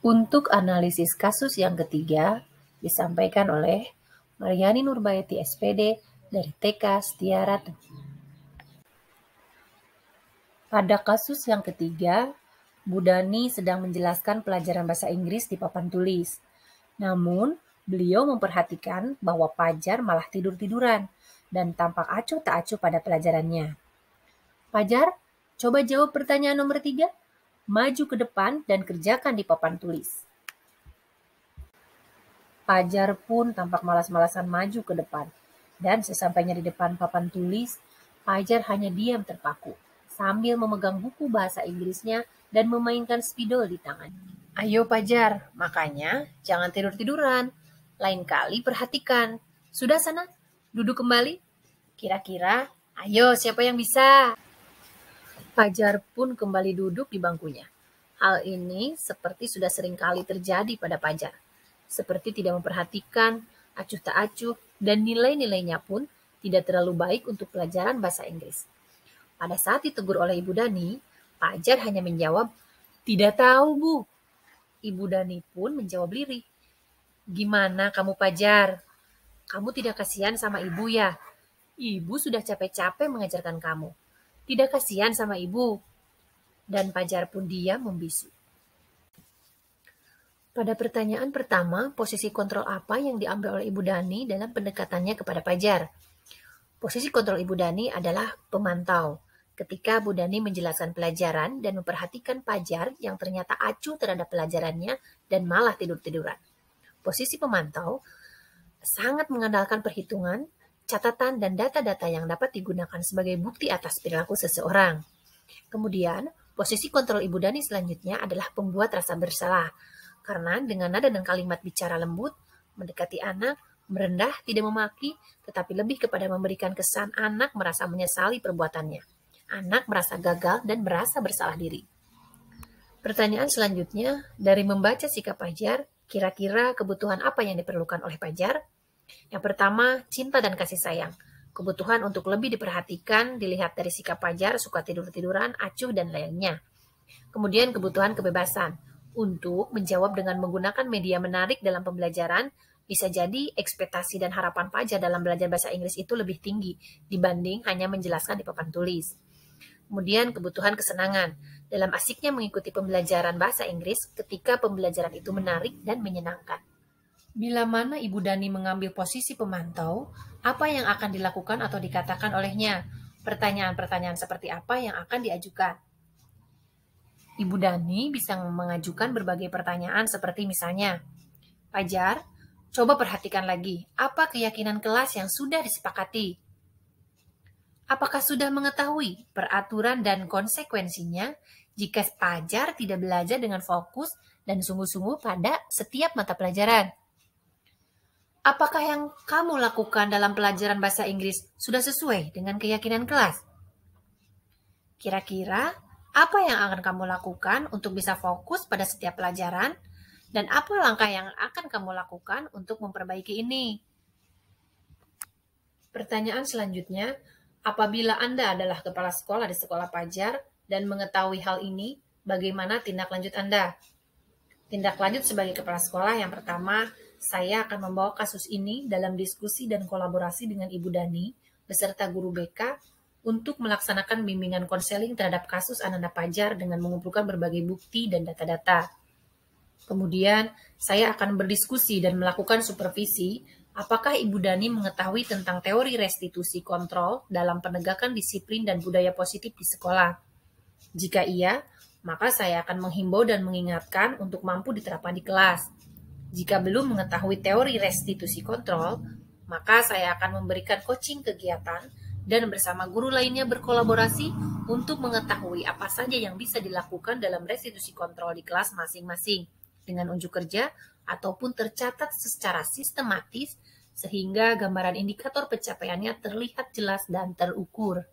Untuk analisis kasus yang ketiga, disampaikan oleh Mariani Nurbaiti SPD dari TK Setia Ratu. Pada kasus yang ketiga, Bu Dani sedang menjelaskan pelajaran bahasa Inggris di papan tulis. Namun, beliau memperhatikan bahwa Pajar malah tidur-tiduran dan tampak acuh tak acuh pada pelajarannya. Pajar, coba jawab pertanyaan nomor 3. Maju ke depan dan kerjakan di papan tulis. Pajar pun tampak malas-malasan maju ke depan. Dan sesampainya di depan papan tulis, Pajar hanya diam terpaku, sambil memegang buku bahasa Inggrisnya dan memainkan spidol di tangan. Ayo Pajar, makanya jangan tidur-tiduran. Lain kali perhatikan. Sudah sana, duduk kembali. Kira-kira, ayo siapa yang bisa? Pajar pun kembali duduk di bangkunya. Hal ini seperti sudah sering kali terjadi pada Pajar. Seperti tidak memperhatikan, acuh tak acuh, dan nilai-nilainya pun tidak terlalu baik untuk pelajaran bahasa Inggris. Pada saat ditegur oleh Ibu Dani, Pajar hanya menjawab, "Tidak tahu, Bu." Ibu Dani pun menjawab lirih, "Gimana kamu Pajar? Kamu tidak kasihan sama ibu ya? Ibu sudah capek-capek mengajarkan kamu. Tidak kasihan sama ibu?" Dan Pajar pun diam membisu. Pada pertanyaan pertama, posisi kontrol apa yang diambil oleh Ibu Dani dalam pendekatannya kepada Pajar? Posisi kontrol Ibu Dani adalah pemantau. Ketika Bu Dani menjelaskan pelajaran dan memperhatikan Pajar yang ternyata acuh terhadap pelajarannya dan malah tidur-tiduran. Posisi pemantau sangat mengandalkan perhitungan, catatan, dan data-data yang dapat digunakan sebagai bukti atas perilaku seseorang. Kemudian, posisi kontrol Ibu Dani selanjutnya adalah pembuat rasa bersalah. Karena dengan nada dan kalimat bicara lembut, mendekati anak, merendah, tidak memaki, tetapi lebih kepada memberikan kesan anak merasa menyesali perbuatannya. Anak merasa gagal dan merasa bersalah diri. Pertanyaan selanjutnya, dari membaca sikap Pajar, kira-kira kebutuhan apa yang diperlukan oleh Pajar? Yang pertama, cinta dan kasih sayang. Kebutuhan untuk lebih diperhatikan dilihat dari sikap Pajar, suka tidur-tiduran, acuh, dan lainnya. Kemudian kebutuhan kebebasan. Untuk menjawab dengan menggunakan media menarik dalam pembelajaran, bisa jadi ekspektasi dan harapan Pajar dalam belajar bahasa Inggris itu lebih tinggi dibanding hanya menjelaskan di papan tulis. Kemudian kebutuhan kesenangan. Dalam asiknya mengikuti pembelajaran bahasa Inggris ketika pembelajaran itu menarik dan menyenangkan. Bila mana Ibu Dani mengambil posisi pemantau, apa yang akan dilakukan atau dikatakan olehnya? Pertanyaan-pertanyaan seperti apa yang akan diajukan? Ibu Dani bisa mengajukan berbagai pertanyaan seperti misalnya, Pajar, coba perhatikan lagi, apa keyakinan kelas yang sudah disepakati? Apakah sudah mengetahui peraturan dan konsekuensinya jika Pajar tidak belajar dengan fokus dan sungguh-sungguh pada setiap mata pelajaran? Apakah yang kamu lakukan dalam pelajaran bahasa Inggris sudah sesuai dengan keyakinan kelas? Kira-kira apa yang akan kamu lakukan untuk bisa fokus pada setiap pelajaran? Dan apa langkah yang akan kamu lakukan untuk memperbaiki ini? Pertanyaan selanjutnya, apabila Anda adalah kepala sekolah di sekolah Pajar dan mengetahui hal ini, bagaimana tindak lanjut Anda? Tindak lanjut sebagai kepala sekolah yang pertama, saya akan membawa kasus ini dalam diskusi dan kolaborasi dengan Ibu Dani beserta guru BK untuk melaksanakan bimbingan konseling terhadap kasus anak-anak Pajar dengan mengumpulkan berbagai bukti dan data-data. Kemudian, saya akan berdiskusi dan melakukan supervisi apakah Ibu Dani mengetahui tentang teori restitusi kontrol dalam penegakan disiplin dan budaya positif di sekolah. Jika iya, maka saya akan menghimbau dan mengingatkan untuk mampu diterapkan di kelas. Jika belum mengetahui teori restitusi kontrol, maka saya akan memberikan coaching kegiatan dan bersama guru lainnya berkolaborasi untuk mengetahui apa saja yang bisa dilakukan dalam restitusi kontrol di kelas masing-masing dengan unjuk kerja ataupun tercatat secara sistematis sehingga gambaran indikator pencapaiannya terlihat jelas dan terukur.